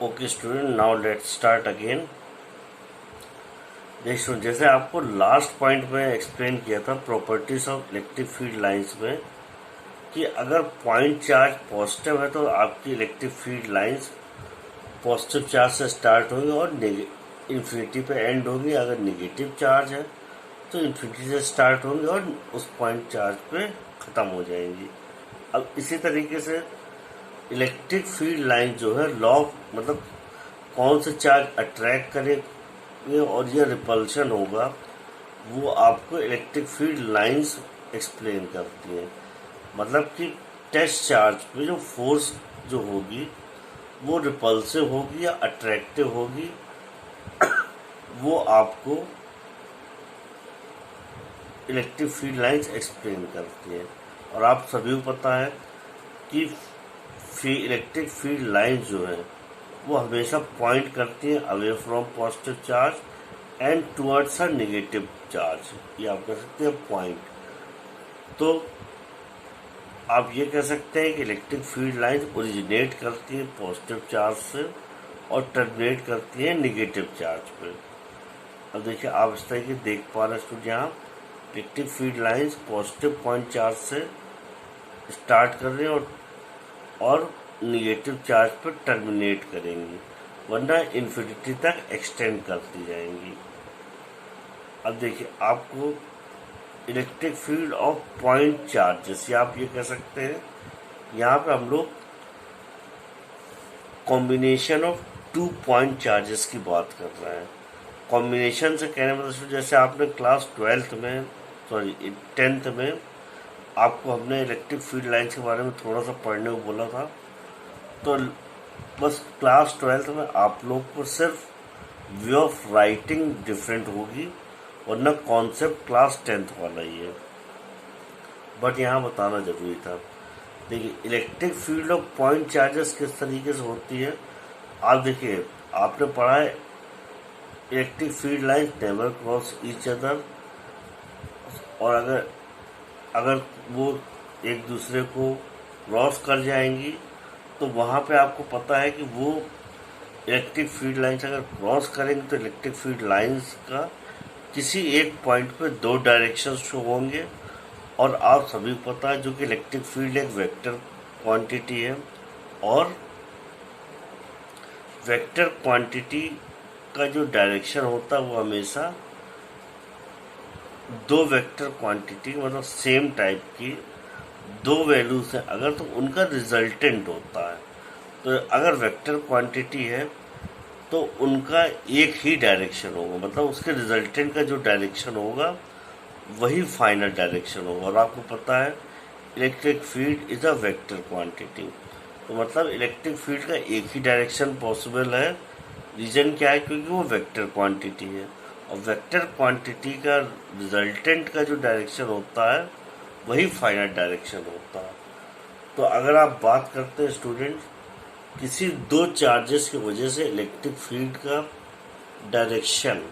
Okay student, now let's start again. देखो, जैसे आपको लास्ट पॉइंट में एक्सप्लेन किया था properties of electric field lines में कि अगर पॉइंट चार्ज पॉजिटिव है तो आपकी electric field lines positive charge से स्टार्ट होंगी और इन्फिनिटी पे एंड होगी। अगर नेगेटिव चार्ज है तो इन्फिनिटी से स्टार्ट होंगी और उस पॉइंट चार्ज पे ख़त्म हो जाएंगी। अब इसी तरीके से इलेक्ट्रिक फील्ड लाइन जो है लॉ मतलब कौन से चार्ज अट्रैक्ट करेंगे और ये रिपल्शन होगा, वो आपको इलेक्ट्रिक फील्ड लाइंस एक्सप्लेन करती हैं। मतलब कि टेस्ट चार्ज पे जो फोर्स जो होगी वो रिपल्सिव होगी या अट्रैक्टिव होगी, वो आपको इलेक्ट्रिक फील्ड लाइंस एक्सप्लेन करती हैं। और आप सभी को पता है कि इलेक्ट्रिक फील्ड लाइंस जो है वो हमेशा पॉइंट करती हैं away from positive charge and towards a negative charge. ये आप कह सकते हैं पॉइंट। तो आप ये कह सकते हैं कि इलेक्ट्रिक फील्ड लाइंस ओरिजिनेट करती हैं पॉजिटिव चार्ज से और टर्मिनेट करती हैं नेगेटिव चार्ज पे। अब देखिए, आप इस तरीके देख पा रहे हैं स्टूडेंट, यहाँ electric field lines positive point charge से स्टार्ट कर रहे हैं और निगेटिव चार्ज पर टर्मिनेट करेंगी, वरना इन्फिनिटी तक एक्सटेंड करती जाएंगी। अब देखिए, आपको electric field of point charges, या आप ये कह सकते हैं यहाँ पे हम लोग combination of two point charges की बात कर रहे हैं। कॉम्बिनेशन से कहने मतलब जैसे आपने क्लास 10th में आपको हमने इलेक्ट्रिक फील्ड लाइन्स के बारे में थोड़ा सा पढ़ने को बोला था। तो बस क्लास 12th में आप लोग को सिर्फ वे ऑफ राइटिंग डिफरेंट होगी, वरना कॉन्सेप्ट क्लास 10th वाला ही है। बट यहाँ बताना जरूरी था। देखिए, electric field of point charges किस तरीके से होती है। आप देखिए, आपने पढ़ा है electric field line never cross each other, और अगर वो एक दूसरे को क्रॉस कर जाएंगी तो वहाँ पे आपको पता है कि वो इलेक्ट्रिक फील्ड लाइंस अगर क्रॉस करेंगे तो इलेक्ट्रिक फील्ड लाइंस का किसी एक पॉइंट पे दो डायरेक्शन शो होंगे। और आप सभी को पता है जो कि इलेक्ट्रिक फील्ड एक वेक्टर क्वांटिटी है, और वेक्टर क्वांटिटी का जो डायरेक्शन होता है वो हमेशा दो वेक्टर क्वांटिटी मतलब सेम टाइप की दो वैल्यूज हैं अगर, तो उनका रिजल्टेंट होता है। तो अगर वेक्टर क्वांटिटी है तो उनका एक ही डायरेक्शन होगा, मतलब उसके रिजल्टेंट का जो डायरेक्शन होगा वही फाइनल डायरेक्शन होगा। और आपको पता है electric field is a vector quantity, तो मतलब इलेक्ट्रिक फील्ड का एक ही डायरेक्शन पॉसिबल है। रीजन क्या है? क्योंकि वो वेक्टर क्वांटिटी है, और वेक्टर क्वांटिटी का रिजल्टेंट का जो डायरेक्शन होता है वही फाइनल डायरेक्शन होता है। तो अगर आप बात करते हैं स्टूडेंट किसी दो चार्जेस की वजह से इलेक्ट्रिक फील्ड का डायरेक्शन,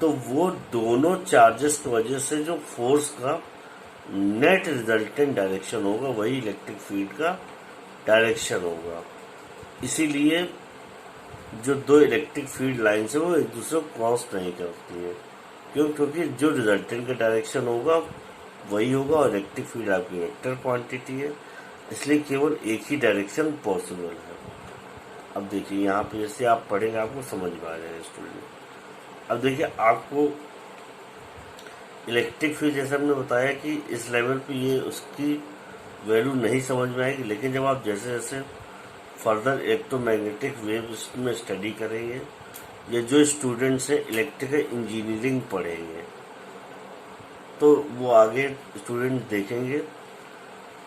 तो वो दोनों चार्जेस की वजह से जो फोर्स का नेट रिजल्टेंट डायरेक्शन होगा वही इलेक्ट्रिक फील्ड का डायरेक्शन होगा। इसीलिए जो दो इलेक्ट्रिक फील्ड लाइन्स है वो एक दूसरे को क्रॉस नहीं करती है। क्योंकि जो रिजल्टेंट का डायरेक्शन होगा वही होगा, और इलेक्ट्रिक फील्ड आपकी वेक्टर क्वांटिटी है, इसलिए केवल एक ही डायरेक्शन पॉसिबल है। अब देखिए, यहाँ पे जैसे आप पढ़ेंगे आपको समझ में आ जाएगा स्टूडेंट। अब देखिए, आपको इलेक्ट्रिक फील्ड जैसे हमने बताया कि इस लेवल पे ये उसकी वैल्यू नहीं समझ में आएगी, लेकिन जब आप जैसे जैसे फर्दर इलेक्ट्रोमैग्नेटिक वेव्स में स्टडी करेंगे, ये जो स्टूडेंट्स हैं इलेक्ट्रिकल इंजीनियरिंग पढ़ेंगे, तो वो आगे स्टूडेंट देखेंगे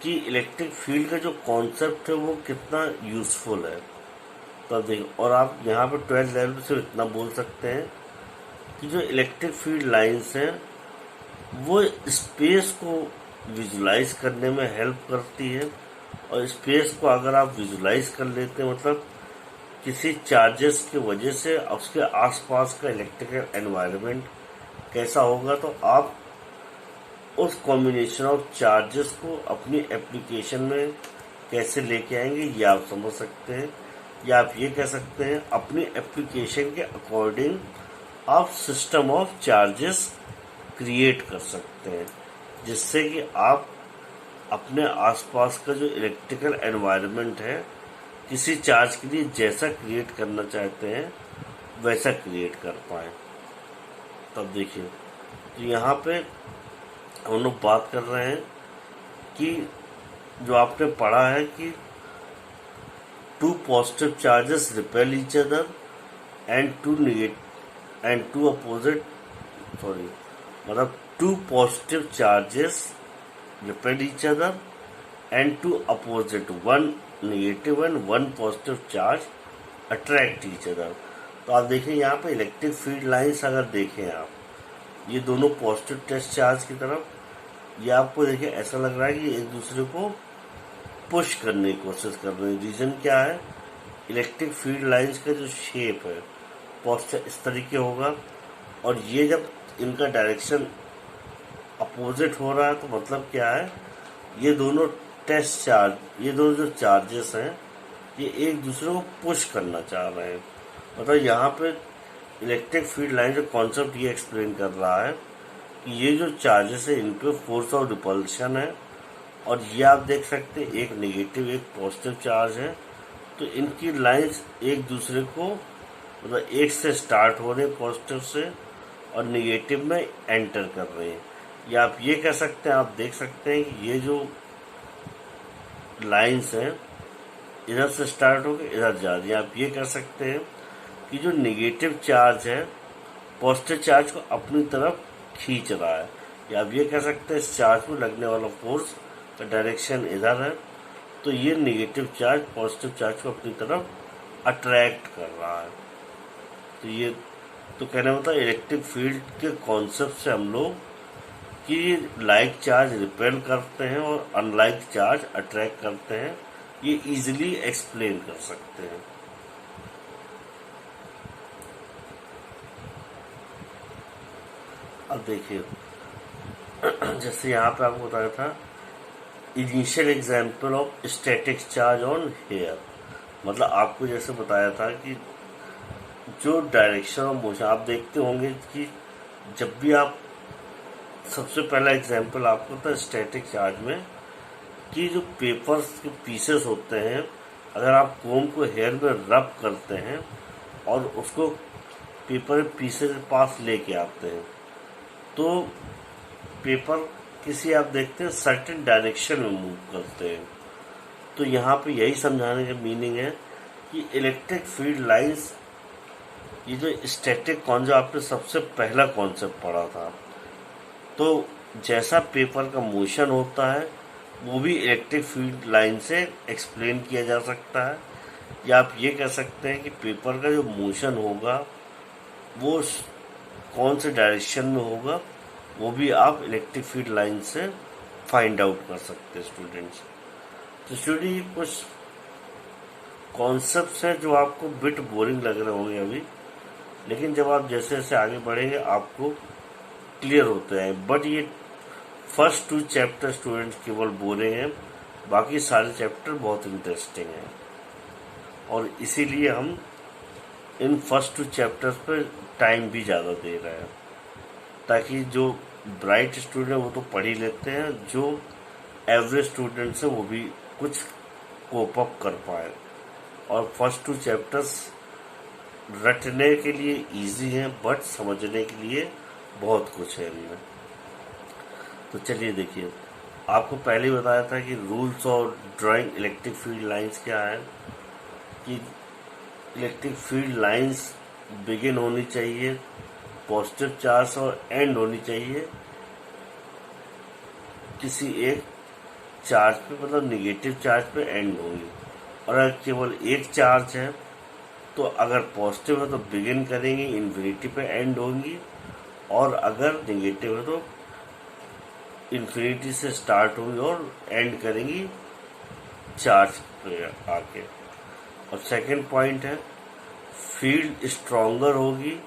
कि इलेक्ट्रिक फील्ड का जो कॉन्सेप्ट है वो कितना यूज़फुल है। तो देखिए, और आप यहाँ पर 12th लेवल से इतना बोल सकते हैं कि जो इलेक्ट्रिक फील्ड लाइंस हैं वो स्पेस को विजुलाइज करने में हेल्प करती है। और स्पेस को अगर आप विजुलाइज कर लेते हैं, मतलब किसी चार्जेस की वजह से उसके आसपास का इलेक्ट्रिकल एनवायरनमेंट कैसा होगा, तो आप उस कॉम्बिनेशन ऑफ चार्जेस को अपनी एप्लीकेशन में कैसे लेके आएंगे ये आप समझ सकते हैं। या आप ये कह सकते हैं अपनी एप्लीकेशन के अकॉर्डिंग आप सिस्टम ऑफ चार्जेस क्रिएट कर सकते हैं, जिससे कि आप अपने आसपास का जो इलेक्ट्रिकल एनवायरनमेंट है किसी चार्ज के लिए जैसा क्रिएट करना चाहते हैं वैसा क्रिएट कर पाए। तब देखिए, तो यहाँ पे हम लोग बात कर रहे हैं कि जो आपने पढ़ा है कि two positive charges repel each other and two opposite मतलब two positive charges repel each other and two opposite, one negative and one positive charge attract each other। तो आप देखें यहाँ पे इलेक्ट्रिक फील्ड लाइंस अगर देखें आप, ये दोनों पॉजिटिव टेस्ट चार्ज की तरफ, ये आपको देखिए ऐसा लग रहा है कि एक दूसरे को पुश करने की कोशिश कर रहे हैं। रीज़न क्या है, इलेक्ट्रिक फील्ड लाइंस का जो शेप है पॉजिटिव इस तरीके होगा, और ये जब इनका डायरेक्शन अपोजिट हो रहा है तो मतलब क्या है, ये दोनों टेस्ट चार्ज, ये दोनों जो चार्जेस हैं ये एक दूसरे को पुश करना चाह रहे हैं। मतलब यहाँ पे इलेक्ट्रिक फील्ड लाइन जो कॉन्सेप्ट ये एक्सप्लेन कर रहा है कि ये जो चार्जेस है इन पे फोर्स ऑफ रिपल्शन है, और ये आप देख सकते हैं एक नेगेटिव एक पॉजिटिव चार्ज है, तो इनकी लाइंस एक दूसरे को मतलब एक से स्टार्ट हो रहे हैं पॉजिटिव से और नेगेटिव में एंटर कर रहे हैं। या आप ये कह सकते हैं, आप देख सकते हैं कि ये जो लाइंस हैं इधर से स्टार्ट होकर इधर जा रही है। आप ये कह सकते हैं कि जो नेगेटिव चार्ज है पॉजिटिव चार्ज को अपनी तरफ खींच रहा है, या आप ये कह सकते हैं इस चार्ज में लगने वाला फोर्स का डायरेक्शन इधर है, तो ये नेगेटिव चार्ज पॉजिटिव चार्ज को अपनी तरफ अट्रैक्ट कर रहा है। तो ये तो कहने मतलब इलेक्ट्रिक फील्ड के कॉन्सेप्ट से हम लोग कि लाइक चार्ज रिपेल करते हैं और अनलाइक चार्ज अट्रैक्ट करते हैं, ये इजीली एक्सप्लेन कर सकते हैं। अब देखिए, जैसे यहाँ पे आपको बताया था initial example of static charge on hair, मतलब आपको जैसे बताया था कि जो डायरेक्शन ऑफ मोशन आप देखते होंगे कि जब भी आप, सबसे पहला एग्जाम्पल आपको था स्टैटिक चार्ज में कि जो पेपर्स के पीसेस होते हैं, अगर आप कोम को हेयर में रब करते हैं और उसको पेपर पीसेस के पास लेके आते हैं तो पेपर किसी आप देखते हैं सर्टेन डायरेक्शन में मूव करते हैं। तो यहाँ पे यही समझाने का मीनिंग है कि इलेक्ट्रिक फील्ड लाइंस, ये जो स्टैटिक जो आपने सबसे पहला कॉन्सेप्ट पढ़ा था, तो जैसा पेपर का मोशन होता है वो भी इलेक्ट्रिक फील्ड लाइन से एक्सप्लेन किया जा सकता है, या आप ये कह सकते हैं कि पेपर का जो मोशन होगा वो कौन से डायरेक्शन में होगा वो भी आप इलेक्ट्रिक फील्ड लाइन से फाइंड आउट कर सकते हैं स्टूडेंट्स। तो स्टूडेंट कुछ कॉन्सेप्ट्स हैं जो आपको बिट बोरिंग लग रहे होंगे अभी, लेकिन जब आप जैसे जैसे आगे बढ़ेंगे आपको क्लियर होते हैं। बट ये फर्स्ट 2 चैप्टर स्टूडेंट्स केवल बोरिंग हैं, बाकी सारे चैप्टर बहुत इंटरेस्टिंग हैं, और इसीलिए हम इन फर्स्ट 2 चैप्टर्स पर टाइम भी ज़्यादा दे रहे हैं, ताकि जो ब्राइट स्टूडेंट वो तो पढ़ ही लेते हैं, जो एवरेज स्टूडेंट्स हैं वो भी कुछ कोप अप कर पाए। और फर्स्ट 2 चैप्टर्स रटने के लिए इजी हैं बट समझने के लिए बहुत कुछ है इनमें। तो चलिए देखिए, आपको पहले ही बताया था कि रूल्स और ड्राइंग इलेक्ट्रिक फील्ड लाइंस क्या है, कि इलेक्ट्रिक फील्ड लाइंस बिगिन होनी चाहिए पॉजिटिव चार्ज और एंड होनी चाहिए किसी एक चार्ज पे, मतलब नेगेटिव चार्ज पे एंड होगी। और अगर केवल एक चार्ज है तो अगर पॉजिटिव है तो बिगिन करेंगे इन्फिनिटी पे एंड होंगी, और अगर नेगेटिव है तो इन्फिनिटी से स्टार्ट होंगी और एंड करेंगी चार्ज पे आके। और सेकंड पॉइंट है फील्ड स्ट्रॉन्गर होगी,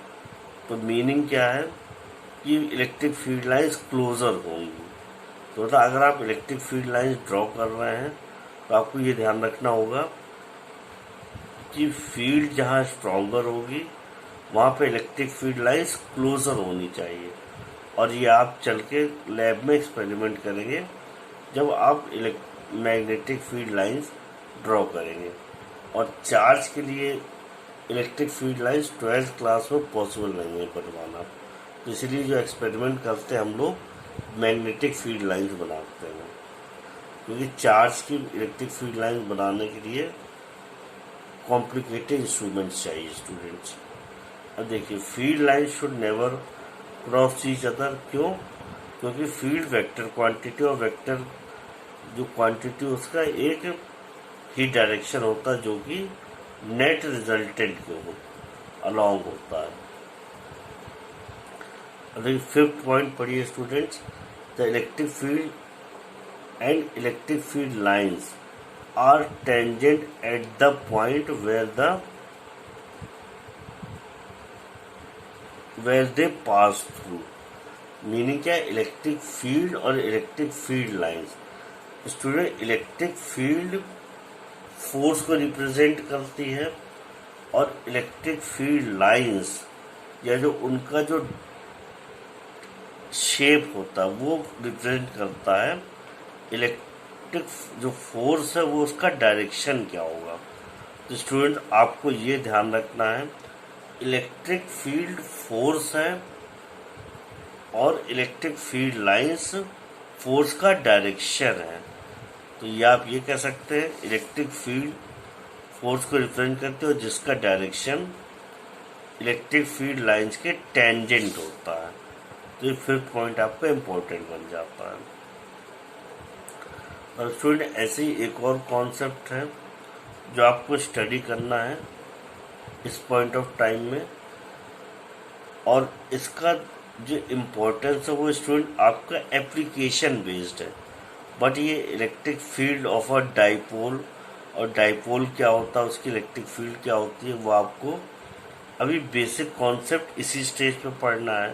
तो मीनिंग क्या है कि इलेक्ट्रिक फील्ड लाइंस क्लोजर होंगी। तो मतलब अगर आप इलेक्ट्रिक फील्ड लाइंस ड्रॉ कर रहे हैं तो आपको ये ध्यान रखना होगा कि फील्ड जहाँ स्ट्रॉन्गर होगी वहाँ पे इलेक्ट्रिक फील्ड लाइंस क्लोजर होनी चाहिए। और ये आप चल के लैब में एक्सपेरिमेंट करेंगे जब आप मैग्नेटिक फील्ड लाइंस ड्रॉ करेंगे। और चार्ज के लिए electric field lines 12th class में पॉसिबल नहीं है बनवाना, तो इसलिए जो एक्सपेरिमेंट करते हैं हम लोग मैग्नेटिक फील्ड लाइंस बनाते हैं, क्योंकि चार्ज की इलेक्ट्रिक फील्ड लाइंस बनाने के लिए कॉम्प्लिकेटेड इंस्ट्रूमेंट्स चाहिए स्टूडेंट्स। अब देखिए, field line should never cross each other. क्यों? क्योंकि फील्ड वेक्टर क्वांटिटी और वेक्टर जो क्वांटिटी उसका एक ही डायरेक्शन होता है, जो कि नेट रिजल्टेंट के अलॉन्ग होता है। अभी 5th पॉइंट पढ़िए students. The electric field and electric field lines are tangent at the point where they pass through। Meaning क्या है? इलेक्ट्रिक फील्ड और electric field lines. Student, electric field force को represent करती है और इलेक्ट्रिक फील्ड लाइंस या जो उनका जो शेप होता है वो रिप्रेजेंट करता है इलेक्ट्रिक जो फोर्स है वो उसका डायरेक्शन क्या होगा। तो स्टूडेंट, आपको ये ध्यान रखना है, इलेक्ट्रिक फील्ड फोर्स है और इलेक्ट्रिक फील्ड लाइंस फोर्स का डायरेक्शन है। तो ये आप ये कह सकते हैं इलेक्ट्रिक फील्ड फोर्स को रिप्रेजेंट करते हो जिसका डायरेक्शन इलेक्ट्रिक फील्ड लाइंस के टेंजेंट होता है। तो ये 5th पॉइंट आपका इम्पोर्टेंट बन जाता है। और स्टूडेंट, ऐसे ही एक और कॉन्सेप्ट है जो आपको स्टडी करना है इस पॉइंट ऑफ टाइम में, और इसका जो इम्पोर्टेंस है वो स्टूडेंट आपका एप्लीकेशन बेस्ड है। बट ये electric field of a dipole और डाइपोल क्या होता है, उसकी इलेक्ट्रिक फील्ड क्या होती है, वो आपको अभी बेसिक कॉन्सेप्ट इसी स्टेज पे पढ़ना है।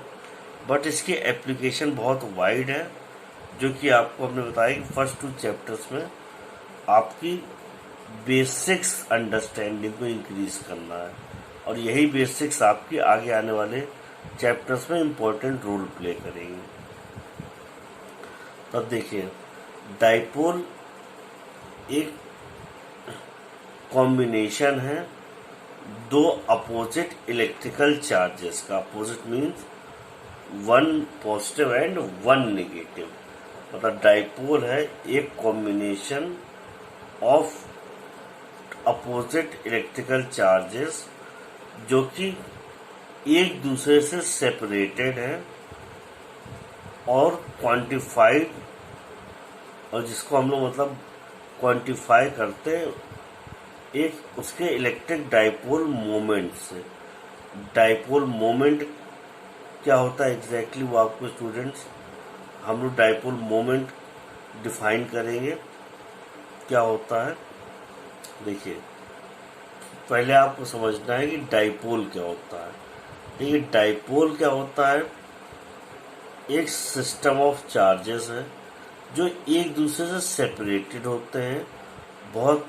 बट इसकी एप्लीकेशन बहुत वाइड है, जो कि आपको हमने बताया कि फर्स्ट 2 चैप्टर्स में आपकी बेसिक्स अंडरस्टैंडिंग को इंक्रीज करना है, और यही बेसिक्स आपकी आगे आने वाले चैप्टर्स में इम्पोर्टेंट रोल प्ले करेंगे। तब देखिए, डाइपोल एक कॉम्बिनेशन है दो अपोजिट इलेक्ट्रिकल चार्जेस का। Opposite means 1 positive and 1 negative. मतलब डाइपोल है एक combination of opposite electrical charges जो कि एक दूसरे से सेपरेटेड है और क्वांटिफाइड, और जिसको हम लोग मतलब क्वांटिफाई करते हैं एक उसके इलेक्ट्रिक डाइपोल मोमेंट से। डाइपोल मोमेंट क्या होता है एग्जैक्टली वो आपको स्टूडेंट्स हम लोग डाइपोल मोमेंट डिफाइन करेंगे क्या होता है। देखिए, पहले आपको समझना है कि डाइपोल क्या होता है। देखिए, डाइपोल क्या होता है, एक सिस्टम ऑफ चार्जेस है जो एक दूसरे से सेपरेटेड होते हैं बहुत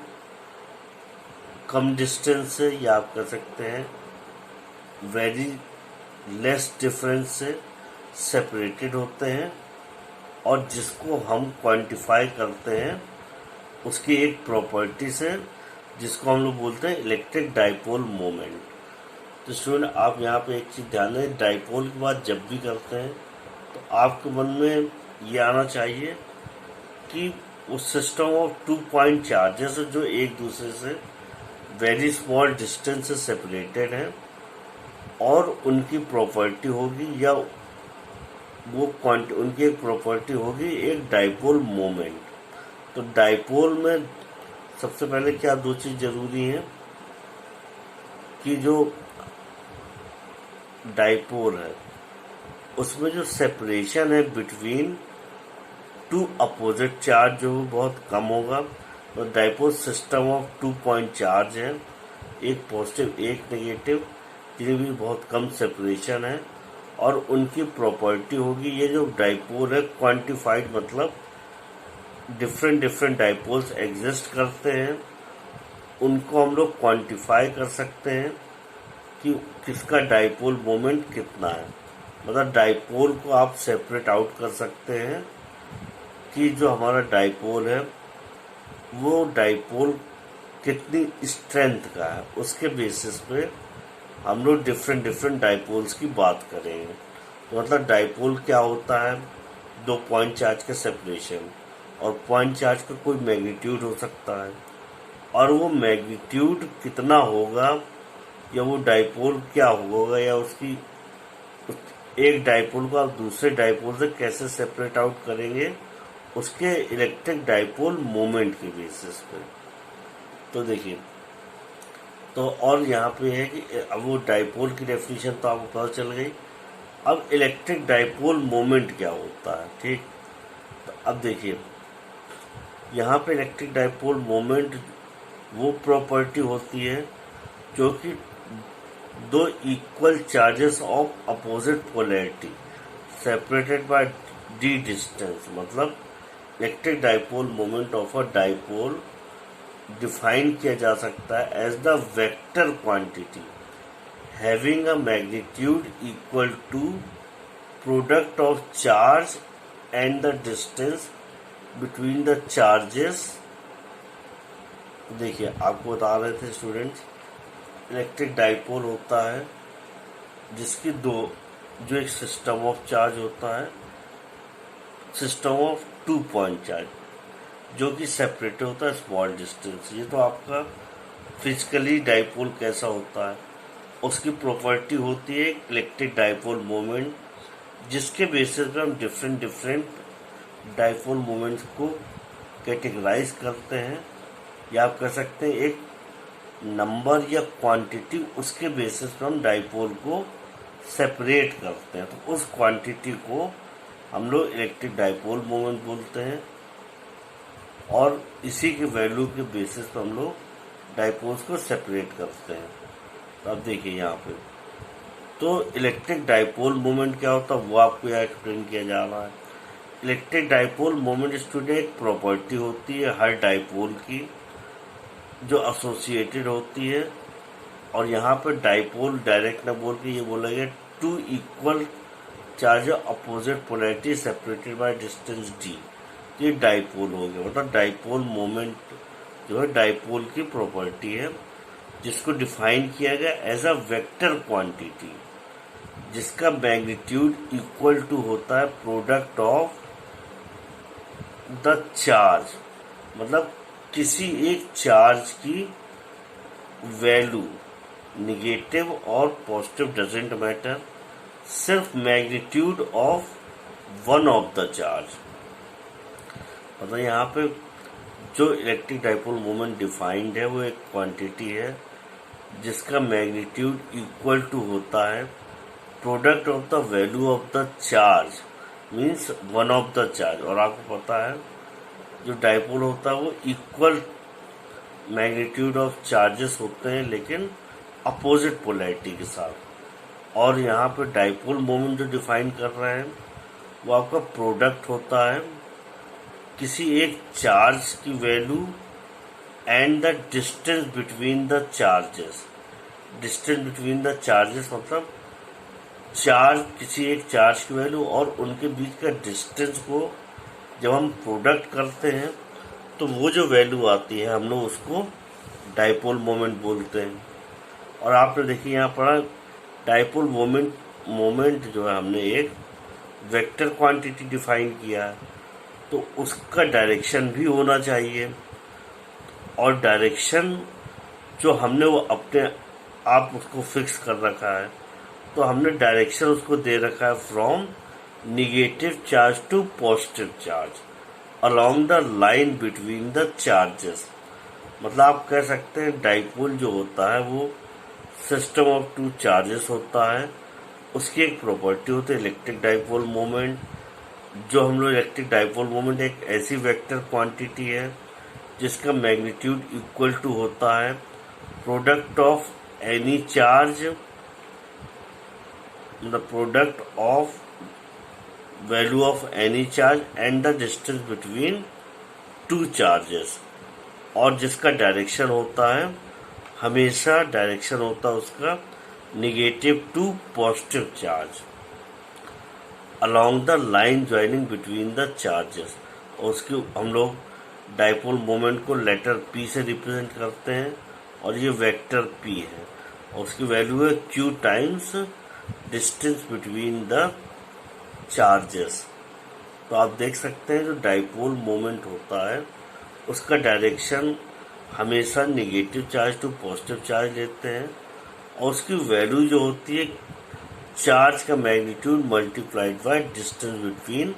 कम डिस्टेंस से, या आप कह सकते हैं वेरी लेस डिफरेंस से सेपरेटेड होते हैं, और जिसको हम क्वांटिफाई करते हैं उसकी एक प्रॉपर्टी से जिसको हम लोग बोलते हैं इलेक्ट्रिक डाइपोल मोमेंट। तो स्टूडेंट, आप यहाँ पे एक चीज़ ध्यान दें, डाइपोल की बात जब भी करते हैं तो आपके मन में ये आना चाहिए कि उस सिस्टम ऑफ 2 पॉइंट चार्जेस जो एक दूसरे से वेरी स्मॉल डिस्टेंस से सेपरेटेड हैं, और उनकी प्रॉपर्टी होगी या वो उनकी एक प्रॉपर्टी होगी एक डाइपोल मोमेंट। तो डाइपोल में सबसे पहले क्या 2 चीज़ जरूरी है कि जो डाइपोल है उसमें जो सेपरेशन है बिटवीन 2 अपोजिट चार्ज जो बहुत कम होगा। तो dipole system of 2 point charge है, एक पॉजिटिव एक नेगेटिव, जिनमें भी बहुत कम सेपरेशन है, और उनकी प्रॉपर्टी होगी ये जो डाइपोल है क्वांटिफाइड, मतलब डिफरेंट डाइपोल्स एग्जिस्ट करते हैं उनको हम लोग क्वांटिफाई कर सकते हैं कि किसका डाइपोल मोमेंट कितना है। मतलब डाइपोल को आप सेपरेट आउट कर सकते हैं कि जो हमारा डाइपोल है वो डाइपोल कितनी स्ट्रेंथ का है, उसके बेसिस पे हम लोग डिफरेंट डिफरेंट डाइपोल्स की बात करेंगे। तो मतलब डाइपोल क्या होता है, दो पॉइंट चार्ज का सेपरेशन, और पॉइंट चार्ज का कोई मैग्नीट्यूड हो सकता है, और वो मैग्नीट्यूड कितना होगा या वो डाइपोल क्या होगा, या उसकी एक डाइपोल को आप दूसरे डाइपोल से कैसे सेपरेट आउट करेंगे, उसके इलेक्ट्रिक डाइपोल मोमेंट के बेसिस पे। तो देखिए, तो और यहाँ पे है कि अब वो डाइपोल की डेफिनेशन तो आपको पता चल गई। अब इलेक्ट्रिक डाइपोल मोमेंट क्या होता है, ठीक। तो अब देखिए यहाँ पे इलेक्ट्रिक डाइपोल मोमेंट वो प्रॉपर्टी होती है जो कि दो equal charges of opposite polarity separated by d distance. मतलब electric dipole moment of a dipole define किया जा सकता है as the vector quantity having a magnitude equal to product of charge and the distance between the charges. देखिए आपको बता रहे थे स्टूडेंट्स, इलेक्ट्रिक डाइपोल होता है जिसकी दो, जो एक सिस्टम ऑफ चार्ज होता है, सिस्टम ऑफ 2 पॉइंट चार्ज जो कि सेपरेट होता है स्मॉल डिस्टेंस। ये तो आपका फिजिकली डाइपोल कैसा होता है उसकी प्रॉपर्टी होती है इलेक्ट्रिक डाइपोल मोमेंट, जिसके बेसिस पे हम डिफरेंट डिफरेंट डाइपोल मोमेंट्स को कैटेगराइज करते हैं, या आप कह सकते हैं एक नंबर या क्वांटिटी, उसके बेसिस पे हम डाइपोल को सेपरेट करते हैं। तो उस क्वांटिटी को हम लोग इलेक्ट्रिक डाइपोल मोमेंट बोलते हैं, और इसी के वैल्यू के बेसिस पे हम लोग डाइपोल्स को सेपरेट करते हैं। तो अब देखिए यहाँ पे, तो इलेक्ट्रिक डाइपोल मोमेंट क्या होता है वो आपको यहाँ एक्सप्लेन किया जा रहा है। इलेक्ट्रिक डाइपोल मोमेंट स्टूडेंट एक प्रॉपर्टी होती है हर डाइपोल की जो एसोसिएटेड होती है, और यहाँ पर डाइपोल डायरेक्ट न बोल के ये बोलेंगे two equal charge opposite polarity separated by distance D. ये डाइपोल हो गया। मतलब डाइपोल मोमेंट जो है डाइपोल की प्रॉपर्टी है जिसको डिफाइन किया गया एज अ वेक्टर क्वांटिटी जिसका मैग्नीट्यूड इक्वल टू होता है प्रोडक्ट ऑफ द चार्ज। मतलब किसी एक चार्ज की वैल्यू, निगेटिव और पॉजिटिव डजेंट मैटर, सिर्फ magnitude of one of the charge. मतलब यहाँ पे जो इलेक्ट्रिक डाइपोल मोमेंट डिफाइंड है वो एक क्वांटिटी है जिसका मैग्नीट्यूड इक्वल टू होता है product of the value of the charge, means one of the charge. और आपको पता है जो डाइपोल होता है वो इक्वल मैग्नीट्यूड ऑफ चार्जेस होते हैं लेकिन अपोजिट पोलैरिटी के साथ। और यहाँ पे डाइपोल मोमेंट जो डिफाइन कर रहे हैं वो आपका प्रोडक्ट होता है किसी एक चार्ज की value and the distance between the charges. Distance between the charges मतलब चार्ज, किसी एक चार्ज की वैल्यू और उनके बीच का डिस्टेंस को जब हम प्रोडक्ट करते हैं तो वो जो वैल्यू आती है हम लोग उसको डाइपोल मोमेंट बोलते हैं। और आपने देखिए यहाँ पढ़ा डाइपोल मोमेंट जो है हमने एक वेक्टर क्वांटिटी डिफाइन किया है, तो उसका डायरेक्शन भी होना चाहिए। और डायरेक्शन जो हमने वो अपने आप उसको फिक्स कर रखा है, तो हमने डायरेक्शन उसको दे रखा है from negative charge to positive charge along the line between the charges. मतलब आप कह सकते हैं डाइपोल जो होता है वो सिस्टम ऑफ टू चार्जेस होता है, उसकी एक प्रॉपर्टी होती है इलेक्ट्रिक डाइपोल मोमेंट। जो हम लोग इलेक्ट्रिक डाइपोल मोमेंट एक ऐसी वेक्टर क्वांटिटी है जिसका मैग्नीट्यूड इक्वल टू होता है product of any charge, the product of value of any charge and the distance between two charges। और जिसका डायरेक्शन होता है, हमेशा डायरेक्शन होता है उसका negative to positive charge along the line joining between the charges. और उसकी हम लोग डाइपोल मोमेंट को लेटर पी से रिप्रेजेंट करते हैं और ये वेक्टर पी है और उसकी वैल्यू है q times distance between the charges. तो आप देख सकते हैं जो डाइपोल मोमेंट होता है उसका डायरेक्शन हमेशा negative charge to positive charge लेते हैं और उसकी वैल्यू जो होती है चार्ज का magnitude multiplied by distance between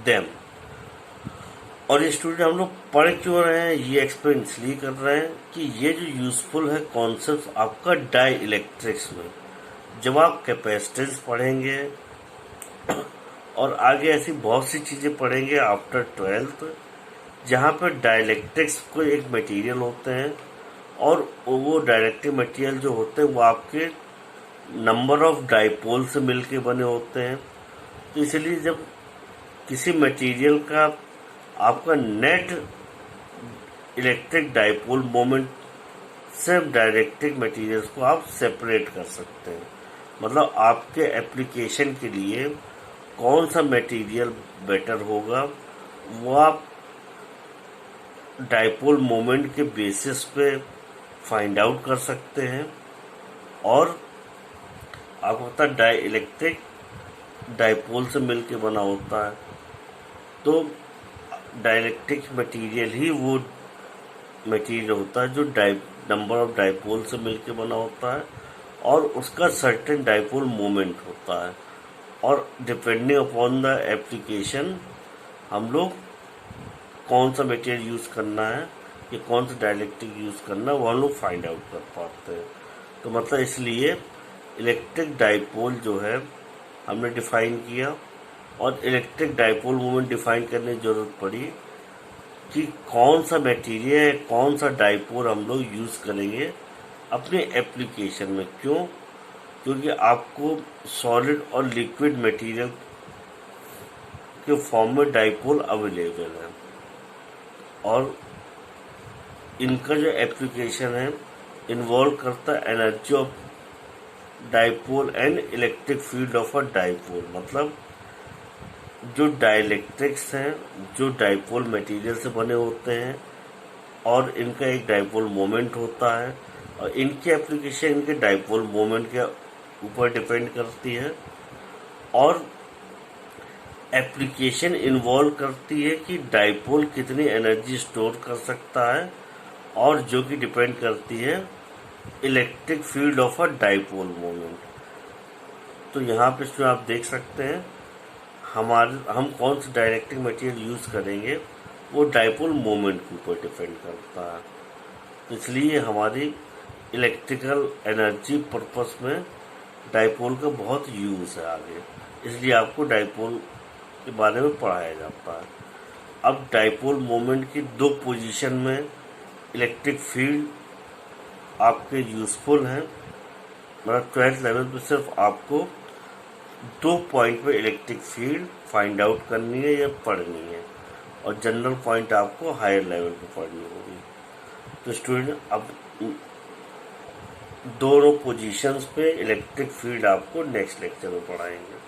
them. और ये स्टूडेंट हम लोग पढ़ क्यों रहे हैं, ये एक्सप्लेन इसलिए कर रहे हैं कि ये जो यूजफुल है कॉन्सेप्ट आपका डाई इलेक्ट्रिक्स में, जब आप कैपेसिटेंस पढ़ेंगे और आगे ऐसी बहुत सी चीज़ें पढ़ेंगे आफ्टर 12th, जहाँ पर डाइलेक्ट्रिक्स को एक मटेरियल होते हैं और वो डाइलेक्ट्रिक मटेरियल जो होते हैं वो आपके नंबर ऑफ डाइपोल से मिलके बने होते हैं। तो इसलिए जब किसी मटेरियल का आपका नेट इलेक्ट्रिक डाइपोल मोमेंट से डाइलेक्ट्रिक मटेरियल्स को आप सेपरेट कर सकते हैं। मतलब आपके एप्लीकेशन के लिए कौन सा मटेरियल बेटर होगा वो आप डाइपोल मोमेंट के बेसिस पे फाइंड आउट कर सकते हैं। और आपको पता है डाई इलेक्ट्रिक डाइपोल से मिलके बना होता है, तो डाइलेक्ट्रिक मटेरियल ही वो मटेरियल होता है जो नंबर ऑफ डाइपोल से मिलके बना होता है और उसका सर्टेन डाइपोल मोमेंट होता है। और डिपेंडिंग अपॉन द एप्लीकेशन हम लोग कौन सा मटेरियल यूज़ करना है या कौन सा डाइलेक्ट्रिक यूज़ करना है वो हम लोग फाइंड आउट कर पाते हैं। तो मतलब इसलिए इलेक्ट्रिक डाइपोल जो है हमने डिफाइन किया और इलेक्ट्रिक डाइपोल मोमेंट डिफाइन करने की ज़रूरत पड़ी कि कौन सा मटेरियल है, कौन सा डाइपोल हम लोग यूज़ करेंगे अपने एप्लीकेशन में। क्यों? क्योंकि आपको सॉलिड और लिक्विड मटेरियल के फॉर्म में डाइपोल अवेलेबल है और इनका जो एप्लीकेशन है इन्वॉल्व करता है energy of dipole and electric field of a dipole. मतलब जो डाइलेक्ट्रिक्स हैं जो डाइपोल मटेरियल से बने होते हैं और इनका एक डाइपोल मोमेंट होता है और इनकी एप्लीकेशन इनके डाइपोल मोमेंट के ऊपर डिपेंड करती है और एप्लीकेशन इन्वॉल्व करती है कि डाइपोल कितनी एनर्जी स्टोर कर सकता है और जो कि डिपेंड करती है electric field of a dipole moment. तो यहाँ पे इसमें आप देख सकते हैं हम कौन सा डाइलेक्ट्रिक मटेरियल यूज़ करेंगे वो डाइपोल मोमेंट के ऊपर डिपेंड करता है। तो इसलिए हमारी इलेक्ट्रिकल एनर्जी पर्पस में डाइपोल का बहुत यूज़ है आगे, इसलिए आपको डाइपोल के बारे में पढ़ाया जाता है। अब डाइपोल मोमेंट की दो पोजीशन में इलेक्ट्रिक फील्ड आपके यूज़फुल हैं। मतलब 12th लेवल पे सिर्फ आपको 2 पॉइंट पे इलेक्ट्रिक फील्ड फाइंड आउट करनी है या पढ़नी है और जनरल पॉइंट आपको हायर लेवल पे पढ़नी होगी। तो स्टूडेंट अब दोनों पोजीशंस पे इलेक्ट्रिक फील्ड आपको नेक्स्ट लेक्चर में पढ़ाएंगे।